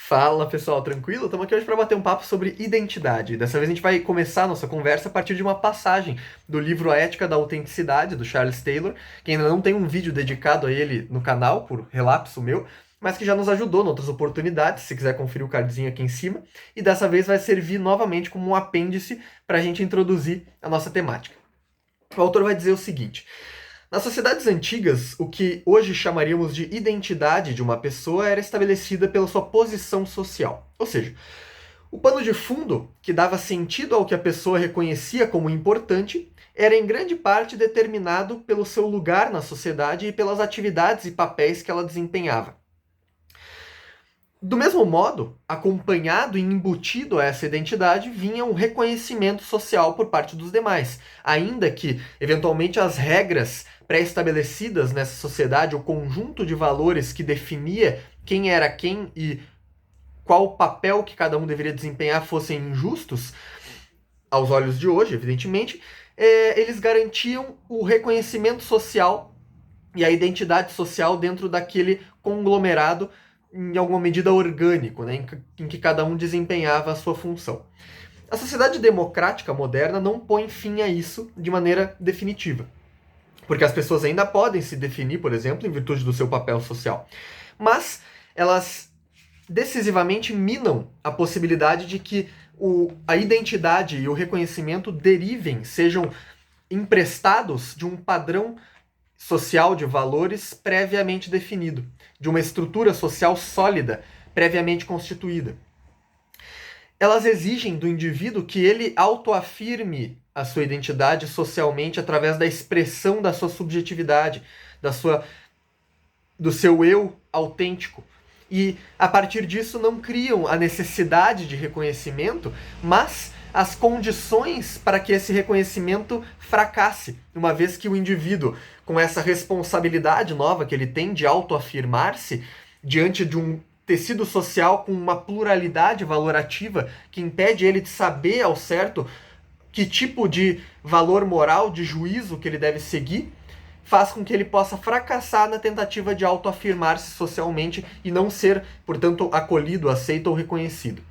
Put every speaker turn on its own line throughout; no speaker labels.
Fala pessoal, tranquilo? Estamos aqui hoje para bater um papo sobre identidade. Dessa vez a gente vai começar a nossa conversa a partir de uma passagem do livro A Ética da Autenticidade, do Charles Taylor, que ainda não tem um vídeo dedicado a ele no canal, por relapso meu, mas que já nos ajudou em outras oportunidades, se quiser conferir o cardzinho aqui em cima, e dessa vez vai servir novamente como um apêndice para a gente introduzir a nossa temática. O autor vai dizer o seguinte: nas sociedades antigas, o que hoje chamaríamos de identidade de uma pessoa era estabelecida pela sua posição social. Ou seja, o pano de fundo que dava sentido ao que a pessoa reconhecia como importante era em grande parte determinado pelo seu lugar na sociedade e pelas atividades e papéis que ela desempenhava. Do mesmo modo, acompanhado e embutido a essa identidade vinha um reconhecimento social por parte dos demais, ainda que, eventualmente, as regras pré-estabelecidas nessa sociedade, o conjunto de valores que definia quem era quem e qual papel que cada um deveria desempenhar fossem injustos, aos olhos de hoje, evidentemente, eles garantiam o reconhecimento social e a identidade social dentro daquele conglomerado em alguma medida orgânico, né, em que cada um desempenhava a sua função. A sociedade democrática moderna não põe fim a isso de maneira definitiva, porque as pessoas ainda podem se definir, por exemplo, em virtude do seu papel social, mas elas decisivamente minam a possibilidade de que a identidade e o reconhecimento derivem, sejam emprestados de um padrão social de valores previamente definido, de uma estrutura social sólida, previamente constituída. Elas exigem do indivíduo que ele autoafirme a sua identidade socialmente através da expressão da sua subjetividade, do seu eu autêntico. E a partir disso não criam a necessidade de reconhecimento, mas as condições para que esse reconhecimento fracasse, uma vez que o indivíduo, com essa responsabilidade nova que ele tem de autoafirmar-se diante de um tecido social com uma pluralidade valorativa que impede ele de saber ao certo que tipo de valor moral, de juízo que ele deve seguir, faz com que ele possa fracassar na tentativa de autoafirmar-se socialmente e não ser, portanto, acolhido, aceito ou reconhecido.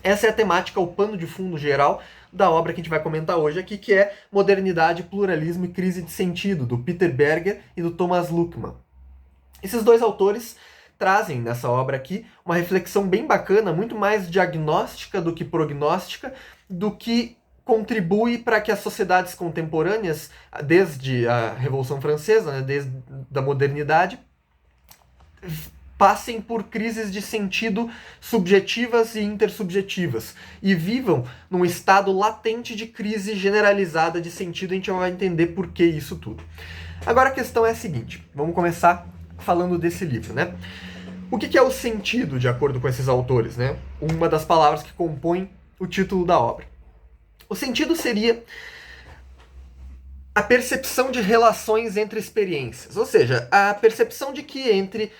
Essa é a temática, o pano de fundo geral da obra que a gente vai comentar hoje aqui, que é Modernidade, Pluralismo e Crise de Sentido, do Peter Berger e do Thomas Luckmann. Esses dois autores trazem nessa obra aqui uma reflexão bem bacana, muito mais diagnóstica do que prognóstica, do que contribui para que as sociedades contemporâneas, desde a Revolução Francesa, né, desde a modernidade, passem por crises de sentido subjetivas e intersubjetivas e vivam num estado latente de crise generalizada de sentido. A gente vai entender por que isso tudo. Agora a questão é a seguinte, vamos começar falando desse livro, né? O que é o sentido, de acordo com esses autores, né? Uma das palavras que compõem o título da obra. O sentido seria a percepção de relações entre experiências, ou seja, a percepção de que entre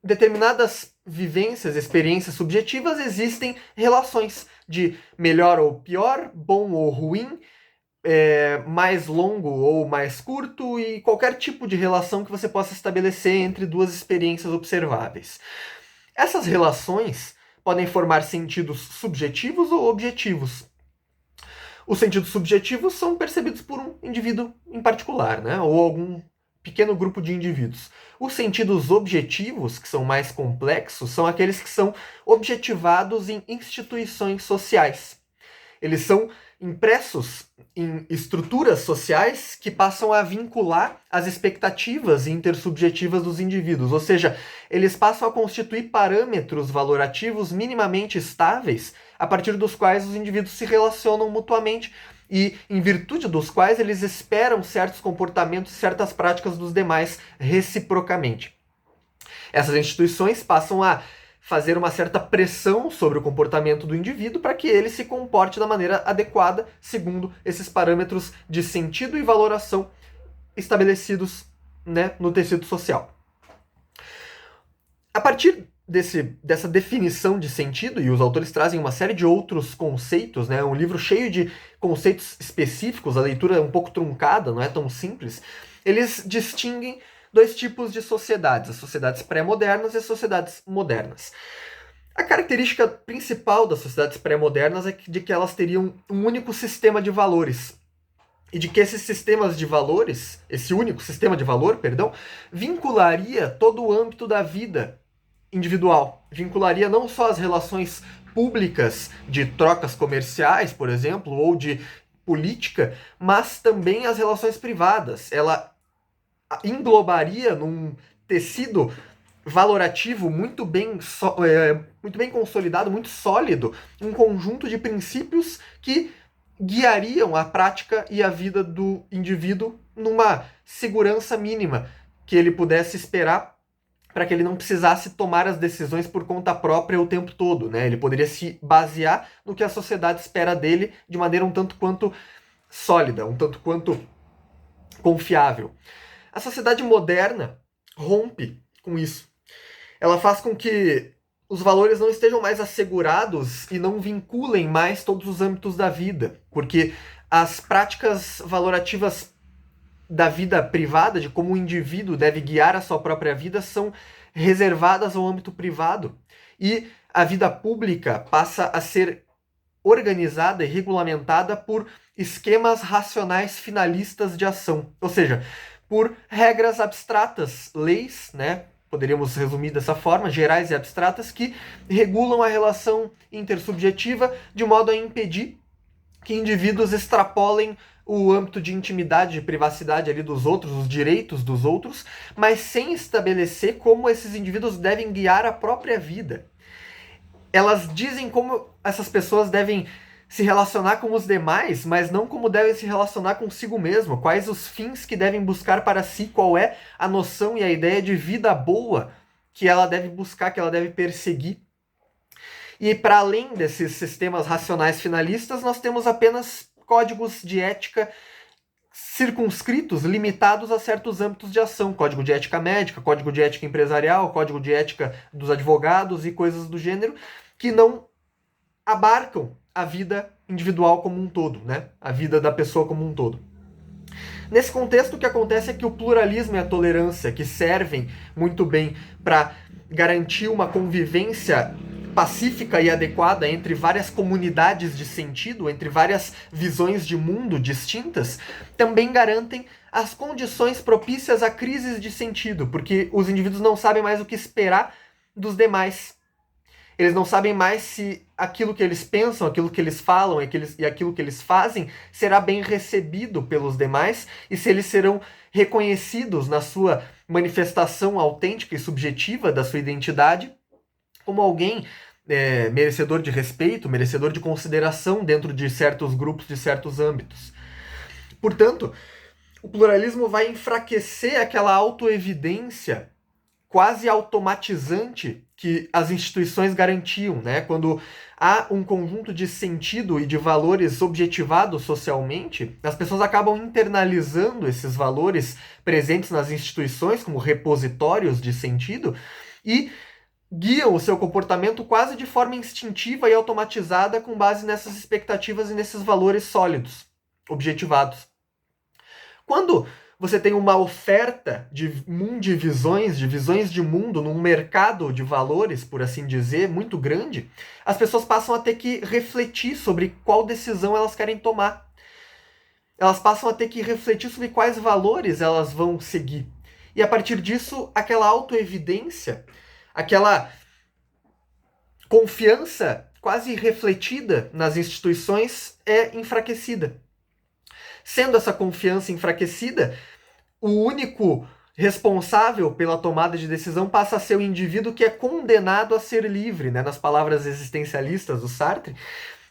determinadas vivências, experiências subjetivas, existem relações de melhor ou pior, bom ou ruim, mais longo ou mais curto, e qualquer tipo de relação que você possa estabelecer entre duas experiências observáveis. Essas relações podem formar sentidos subjetivos ou objetivos. Os sentidos subjetivos são percebidos por um indivíduo em particular, né? Ou algum pequeno grupo de indivíduos. Os sentidos objetivos, que são mais complexos, são aqueles que são objetivados em instituições sociais. Eles são impressos em estruturas sociais que passam a vincular as expectativas intersubjetivas dos indivíduos, ou seja, eles passam a constituir parâmetros valorativos minimamente estáveis a partir dos quais os indivíduos se relacionam mutuamente e em virtude dos quais eles esperam certos comportamentos e certas práticas dos demais reciprocamente. Essas instituições passam a fazer uma certa pressão sobre o comportamento do indivíduo para que ele se comporte da maneira adequada, segundo esses parâmetros de sentido e valoração estabelecidos, né, no tecido social. A partir dessa definição de sentido, e os autores trazem uma série de outros conceitos, né, um livro cheio de conceitos específicos, a leitura é um pouco truncada, não é tão simples, eles distinguem dois tipos de sociedades, as sociedades pré-modernas e as sociedades modernas. A característica principal das sociedades pré-modernas é de que elas teriam um único sistema de valores. E de que esses sistemas de valores, esse único sistema de valor, perdão, vincularia todo o âmbito da vida individual. Vincularia não só as relações públicas de trocas comerciais, por exemplo, ou de política, mas também as relações privadas. Ela englobaria num tecido valorativo muito bem consolidado, muito sólido, um conjunto de princípios que guiariam a prática e a vida do indivíduo numa segurança mínima que ele pudesse esperar para que ele não precisasse tomar as decisões por conta própria o tempo todo, né? Ele poderia se basear no que a sociedade espera dele de maneira um tanto quanto sólida, um tanto quanto confiável. A sociedade moderna rompe com isso. Ela faz com que os valores não estejam mais assegurados e não vinculem mais todos os âmbitos da vida, porque as práticas valorativas da vida privada, de como o indivíduo deve guiar a sua própria vida, são reservadas ao âmbito privado. E a vida pública passa a ser organizada e regulamentada por esquemas racionais finalistas de ação. Ou seja, por regras abstratas, leis, né? Poderíamos resumir dessa forma, gerais e abstratas, que regulam a relação intersubjetiva de modo a impedir que indivíduos extrapolem o âmbito de intimidade, de privacidade ali dos outros, os direitos dos outros, mas sem estabelecer como esses indivíduos devem guiar a própria vida. Elas dizem como essas pessoas devem se relacionar com os demais, mas não como devem se relacionar consigo mesmo, quais os fins que devem buscar para si, qual é a noção e a ideia de vida boa que ela deve buscar, que ela deve perseguir. E para além desses sistemas racionais finalistas, nós temos apenas códigos de ética circunscritos, limitados a certos âmbitos de ação. Código de ética médica, código de ética empresarial, código de ética dos advogados e coisas do gênero, que não abarcam a vida individual como um todo, né? A vida da pessoa como um todo. Nesse contexto, o que acontece é que o pluralismo e a tolerância, que servem muito bem para garantir uma convivência pacífica e adequada entre várias comunidades de sentido, entre várias visões de mundo distintas, também garantem as condições propícias a crises de sentido, porque os indivíduos não sabem mais o que esperar dos demais. Eles não sabem mais se aquilo que eles pensam, aquilo que eles falam e aquilo que eles fazem será bem recebido pelos demais e se eles serão reconhecidos na sua manifestação autêntica e subjetiva da sua identidade como alguém merecedor de respeito, merecedor de consideração dentro de certos grupos, de certos âmbitos. Portanto, o pluralismo vai enfraquecer aquela autoevidência quase automatizante que as instituições garantiam, né? Quando há um conjunto de sentido e de valores objetivados socialmente, as pessoas acabam internalizando esses valores presentes nas instituições como repositórios de sentido e guiam o seu comportamento quase de forma instintiva e automatizada com base nessas expectativas e nesses valores sólidos, objetivados. Quando você tem uma oferta de mundivisões, de visões de mundo num mercado de valores, por assim dizer, muito grande, as pessoas passam a ter que refletir sobre qual decisão elas querem tomar. Elas passam a ter que refletir sobre quais valores elas vão seguir. E a partir disso, aquela autoevidência, aquela confiança quase refletida nas instituições é enfraquecida. Sendo essa confiança enfraquecida, o único responsável pela tomada de decisão passa a ser o indivíduo que é condenado a ser livre, né, nas palavras existencialistas do Sartre,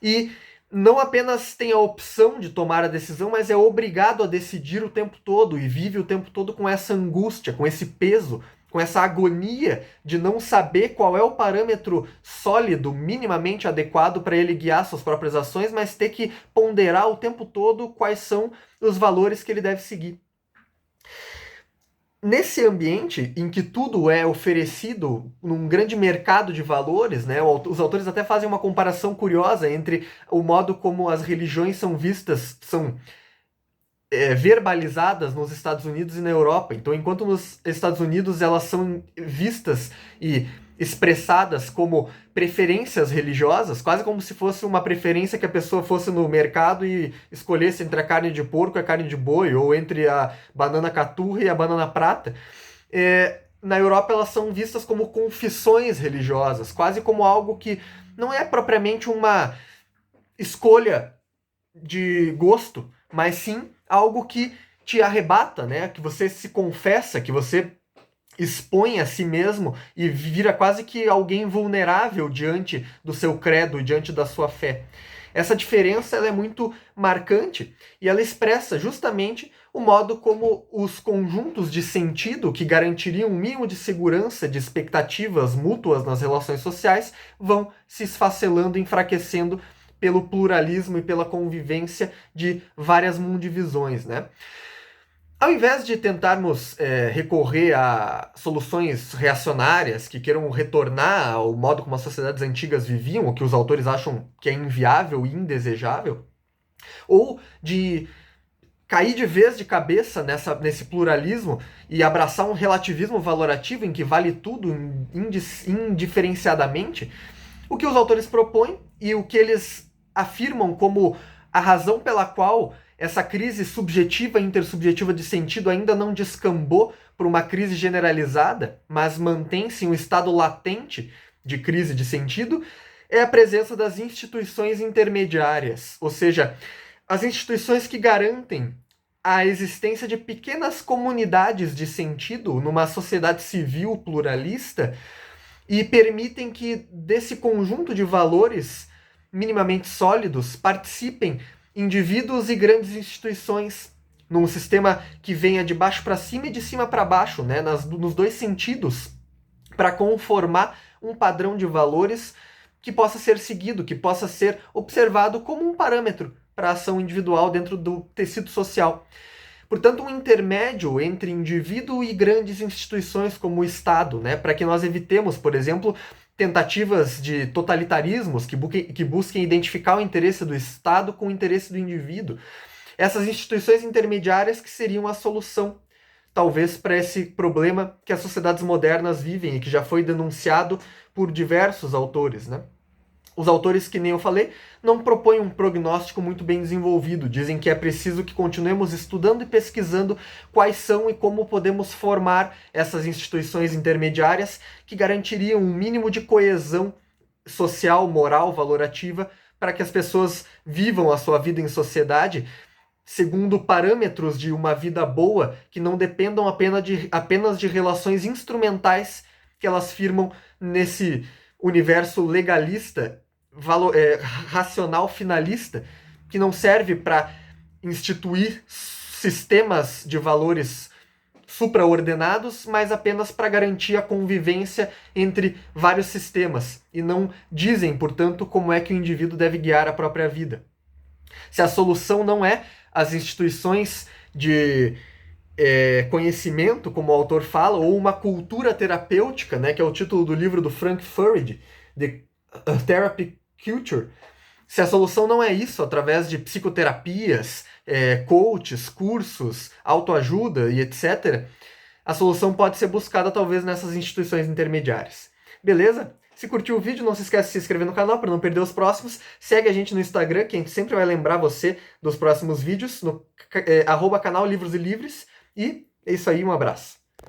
e não apenas tem a opção de tomar a decisão, mas é obrigado a decidir o tempo todo e vive o tempo todo com essa angústia, com esse peso, com essa agonia de não saber qual é o parâmetro sólido, minimamente adequado para ele guiar suas próprias ações, mas ter que ponderar o tempo todo quais são os valores que ele deve seguir. Nesse ambiente em que tudo é oferecido num grande mercado de valores, né, os autores até fazem uma comparação curiosa entre o modo como as religiões são vistas, são verbalizadas nos Estados Unidos e na Europa. Então, enquanto nos Estados Unidos elas são vistas e expressadas como preferências religiosas, quase como se fosse uma preferência que a pessoa fosse no mercado e escolhesse entre a carne de porco e a carne de boi, ou entre a banana caturra e a banana prata. Na Europa elas são vistas como confissões religiosas, quase como algo que não é propriamente uma escolha de gosto, mas sim algo que te arrebata, né? Que você se confessa, que você expõe a si mesmo e vira quase que alguém vulnerável diante do seu credo, diante da sua fé. Essa diferença ela é muito marcante e ela expressa justamente o modo como os conjuntos de sentido que garantiriam um mínimo de segurança, de expectativas mútuas nas relações sociais, vão se esfacelando, enfraquecendo pelo pluralismo e pela convivência de várias mundivisões, né? Ao invés de tentarmos recorrer a soluções reacionárias que queiram retornar ao modo como as sociedades antigas viviam, o que os autores acham que é inviável e indesejável, ou de cair de vez de cabeça nesse pluralismo e abraçar um relativismo valorativo em que vale tudo indiferenciadamente, o que os autores propõem e o que eles afirmam como a razão pela qual essa crise subjetiva e intersubjetiva de sentido ainda não descambou para uma crise generalizada, mas mantém-se em um estado latente de crise de sentido, é a presença das instituições intermediárias, ou seja, as instituições que garantem a existência de pequenas comunidades de sentido numa sociedade civil pluralista e permitem que desse conjunto de valores minimamente sólidos participem indivíduos e grandes instituições num sistema que venha de baixo para cima e de cima para baixo, né, nos dois sentidos, para conformar um padrão de valores que possa ser seguido, que possa ser observado como um parâmetro para a ação individual dentro do tecido social. Portanto, um intermédio entre indivíduo e grandes instituições como o Estado, né, para que nós evitemos, por exemplo, tentativas de totalitarismos que busquem identificar o interesse do Estado com o interesse do indivíduo. Essas instituições intermediárias que seriam a solução, talvez, para esse problema que as sociedades modernas vivem e que já foi denunciado por diversos autores, né? Os autores, que nem eu falei, não propõem um prognóstico muito bem desenvolvido. Dizem que é preciso que continuemos estudando e pesquisando quais são e como podemos formar essas instituições intermediárias que garantiriam um mínimo de coesão social, moral, valorativa, para que as pessoas vivam a sua vida em sociedade segundo parâmetros de uma vida boa que não dependam apenas de relações instrumentais que elas firmam nesse universo legalista, racional finalista, que não serve para instituir sistemas de valores supraordenados, mas apenas para garantir a convivência entre vários sistemas, e não dizem, portanto, como é que o indivíduo deve guiar a própria vida. Se a solução não é as instituições de conhecimento, como o autor fala, ou uma cultura terapêutica, né, que é o título do livro do Frank Furedi, The Therapy Culture, se a solução não é isso, através de psicoterapias, coaches, cursos, autoajuda e etc., a solução pode ser buscada talvez nessas instituições intermediárias. Beleza? Se curtiu o vídeo, não se esquece de se inscrever no canal para não perder os próximos. Segue a gente no Instagram, que a gente sempre vai lembrar você dos próximos vídeos, no @canal Livros e Livres. E é isso aí, um abraço.